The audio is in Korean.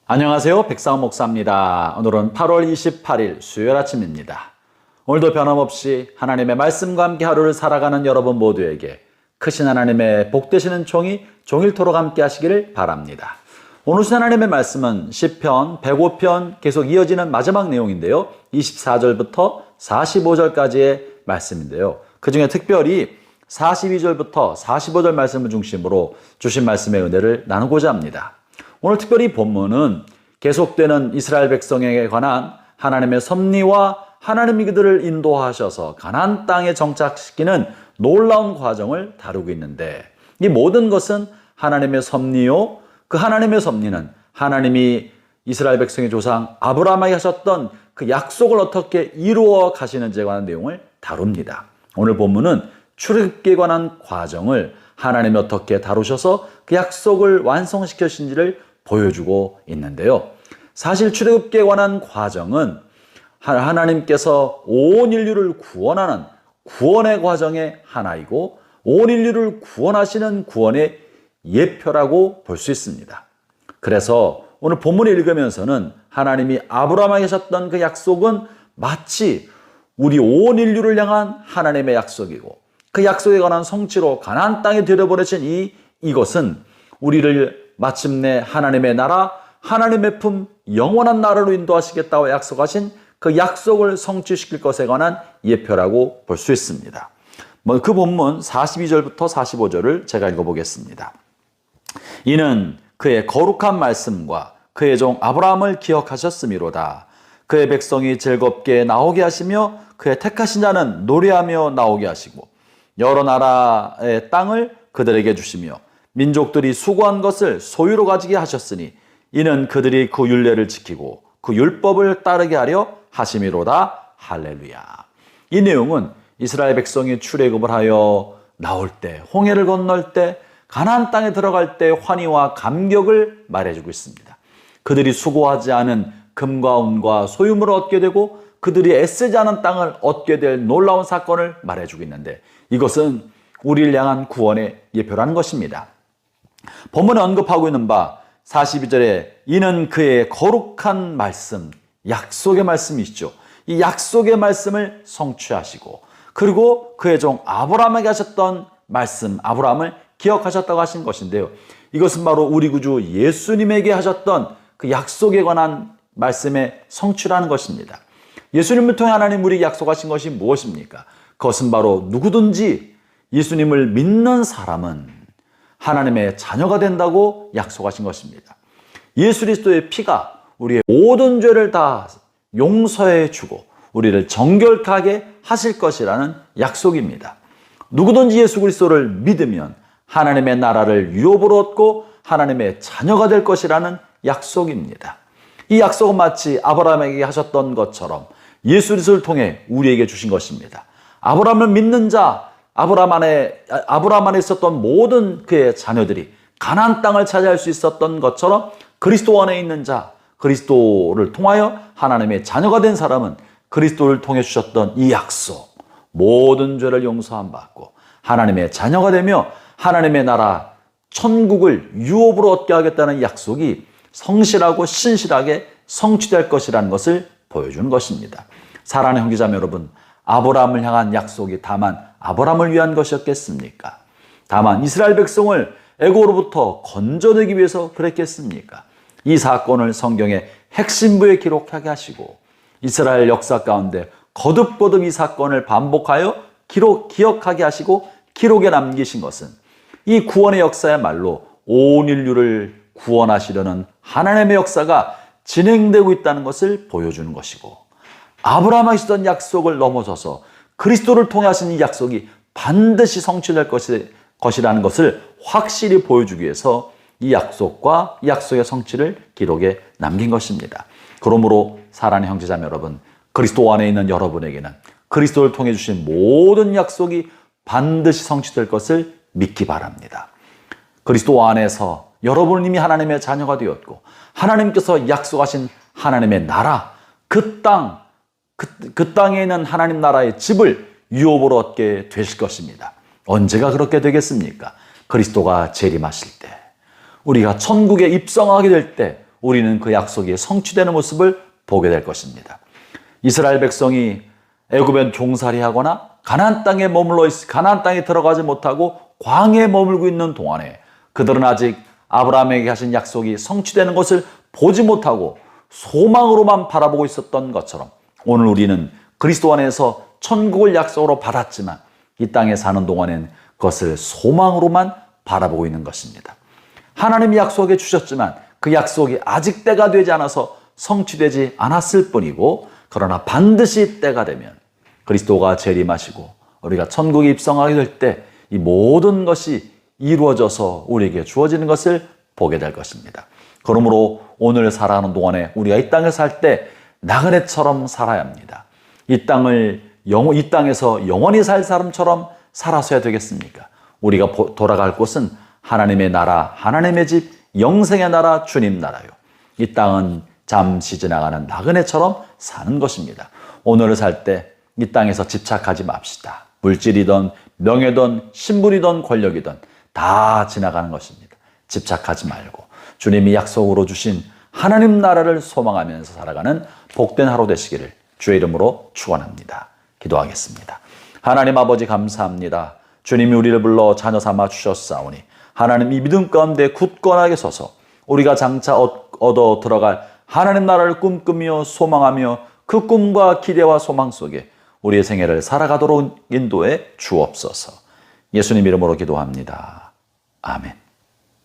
안녕하세요. 백상원 목사입니다. 오늘은 8월 28일 수요일 아침입니다. 오늘도 변함없이 하나님의 말씀과 함께 하루를 살아가는 여러분 모두에게 크신 하나님의 복되시는 종일토록 함께 하시기를 바랍니다. 오늘 하나님의 말씀은 시편 105편 계속 이어지는 마지막 내용인데요. 24절부터 45절까지의 말씀인데요. 그 중에 특별히 42절부터 45절 말씀을 중심으로 주신 말씀의 은혜를 나누고자 합니다. 오늘 특별히 본문은 계속되는 이스라엘 백성에게 관한 하나님의 섭리와 하나님이 그들을 인도하셔서 가나안 땅에 정착시키는 놀라운 과정을 다루고 있는데, 이 모든 것은 하나님의 섭리요, 그 하나님의 섭리는 하나님이 이스라엘 백성의 조상 아브라함에게 하셨던 그 약속을 어떻게 이루어 가시는지에 관한 내용을 다룹니다. 오늘 본문은 출애굽기에 관한 과정을 하나님이 어떻게 다루셔서 그 약속을 완성시키신지를 보여주고 있는데요. 사실 출애굽기에 관한 과정은 하나님께서 온 인류를 구원하는 구원의 과정의 하나이고, 온 인류를 구원하시는 구원의 예표라고 볼 수 있습니다. 그래서 오늘 본문을 읽으면서는 하나님이 아브라함에게 하셨던 그 약속은 마치 우리 온 인류를 향한 하나님의 약속이고, 그 약속에 관한 성취로 가나안 땅에 들여보내신 이것은 우리를 마침내 하나님의 나라, 하나님의 품, 영원한 나라로 인도하시겠다고 약속하신 그 약속을 성취시킬 것에 관한 예표라고 볼 수 있습니다. 그 본문 42절부터 45절을 제가 읽어보겠습니다. 이는 그의 거룩한 말씀과 그의 종 아브라함을 기억하셨음이로다. 그의 백성이 즐겁게 나오게 하시며 그의 택하신 자는 노래하며 나오게 하시고 여러 나라의 땅을 그들에게 주시며 민족들이 수고한 것을 소유로 가지게 하셨으니 이는 그들이 그 율례를 지키고 그 율법을 따르게 하려 하심이로다. 할렐루야. 이 내용은 이스라엘 백성이 출애굽을 하여 나올 때, 홍해를 건널 때, 가나안 땅에 들어갈 때 환희와 감격을 말해주고 있습니다. 그들이 수고하지 않은 금과 은과 소유물을 얻게 되고 그들이 애쓰지 않은 땅을 얻게 될 놀라운 사건을 말해주고 있는데, 이것은 우리를 향한 구원의 예표라는 것입니다. 본문에 언급하고 있는 바 42절에 이는 그의 거룩한 말씀, 약속의 말씀이시죠. 이 약속의 말씀을 성취하시고, 그리고 그의 종 아브라함에게 하셨던 말씀, 아브라함을 기억하셨다고 하신 것인데요. 이것은 바로 우리 구주 예수님에게 하셨던 그 약속에 관한 말씀의 성취라는 것입니다. 예수님을 통해 하나님 우리에게 약속하신 것이 무엇입니까? 그것은 바로 누구든지 예수님을 믿는 사람은 하나님의 자녀가 된다고 약속하신 것입니다. 예수 그리스도의 피가 우리의 모든 죄를 다 용서해 주고 우리를 정결하게 하실 것이라는 약속입니다. 누구든지 예수 그리스도를 믿으면 하나님의 나라를 유업으로 얻고 하나님의 자녀가 될 것이라는 약속입니다. 이 약속은 마치 아브라함에게 하셨던 것처럼 예수 그리스도를 통해 우리에게 주신 것입니다. 아브라함을 믿는 자, 아브라함 안에 있었던 모든 그의 자녀들이 가나안 땅을 차지할 수 있었던 것처럼 그리스도 안에 있는 자, 그리스도를 통하여 하나님의 자녀가 된 사람은 그리스도를 통해 주셨던 이 약속, 모든 죄를 용서함 받고 하나님의 자녀가 되며 하나님의 나라 천국을 유업으로 얻게 하겠다는 약속이 성실하고 신실하게 성취될 것이라는 것을 보여주는 것입니다. 사랑하는 형제자매 여러분, 아브라함을 향한 약속이 다만 아브라함을 위한 것이었겠습니까? 다만 이스라엘 백성을 애고로부터 건져내기 위해서 그랬겠습니까? 이 사건을 성경의 핵심부에 기록하게 하시고 이스라엘 역사 가운데 거듭거듭 이 사건을 반복하여 기억하게 하시고 기록에 남기신 것은 이 구원의 역사야말로 온 인류를 구원하시려는 하나님의 역사가 진행되고 있다는 것을 보여주는 것이고, 아브라함이 하시던 약속을 넘어서서 그리스도를 통해 하신 이 약속이 반드시 성취될 것이라는 것을 확실히 보여주기 위해서 이 약속과 이 약속의 성취를 기록에 남긴 것입니다. 그러므로 사랑하는 형제자매 여러분, 그리스도 안에 있는 여러분에게는 그리스도를 통해 주신 모든 약속이 반드시 성취될 것을 믿기 바랍니다. 그리스도 안에서 여러분은 이미 하나님의 자녀가 되었고 하나님께서 약속하신 하나님의 나라, 그 땅에 있는 하나님 나라의 집을 유업으로 얻게 되실 것입니다. 언제가 그렇게 되겠습니까? 그리스도가 재림하실 때, 우리가 천국에 입성하게 될 때 우리는 그 약속이 성취되는 모습을 보게 될 것입니다. 이스라엘 백성이 애굽에 종살이하거나 가나안 땅에 들어가지 못하고 광야에 머물고 있는 동안에 그들은 아직 아브라함에게 하신 약속이 성취되는 것을 보지 못하고 소망으로만 바라보고 있었던 것처럼 오늘 우리는 그리스도 안에서 천국을 약속으로 받았지만 이 땅에 사는 동안엔 그것을 소망으로만 바라보고 있는 것입니다. 하나님이 약속해 주셨지만 그 약속이 아직 때가 되지 않아서 성취되지 않았을 뿐이고, 그러나 반드시 때가 되면 그리스도가 재림하시고 우리가 천국에 입성하게 될 때 이 모든 것이 이루어져서 우리에게 주어지는 것을 보게 될 것입니다. 그러므로 오늘 살아가는 동안에 우리가 이 땅에 살 때 나그네처럼 살아야 합니다. 이 땅에서 영원히 살 사람처럼 살아서야 되겠습니까? 우리가 돌아갈 곳은 하나님의 나라, 하나님의 집, 영생의 나라, 주님 나라요. 이 땅은 잠시 지나가는 나그네처럼 사는 것입니다. 오늘을 살 때 이 땅에서 집착하지 맙시다. 물질이든 명예든 신분이든 권력이든 다 지나가는 것입니다. 집착하지 말고 주님이 약속으로 주신 하나님 나라를 소망하면서 살아가는 복된 하루 되시기를 주의 이름으로 축원합니다. 기도하겠습니다. 하나님 아버지 감사합니다. 주님이 우리를 불러 자녀 삼아 주셨사오니 하나님 이 믿음 가운데 굳건하게 서서 우리가 장차 얻어 들어갈 하나님 나라를 꿈꾸며 소망하며 그 꿈과 기대와 소망 속에 우리의 생애를 살아가도록 인도해 주옵소서. 예수님 이름으로 기도합니다. 아멘.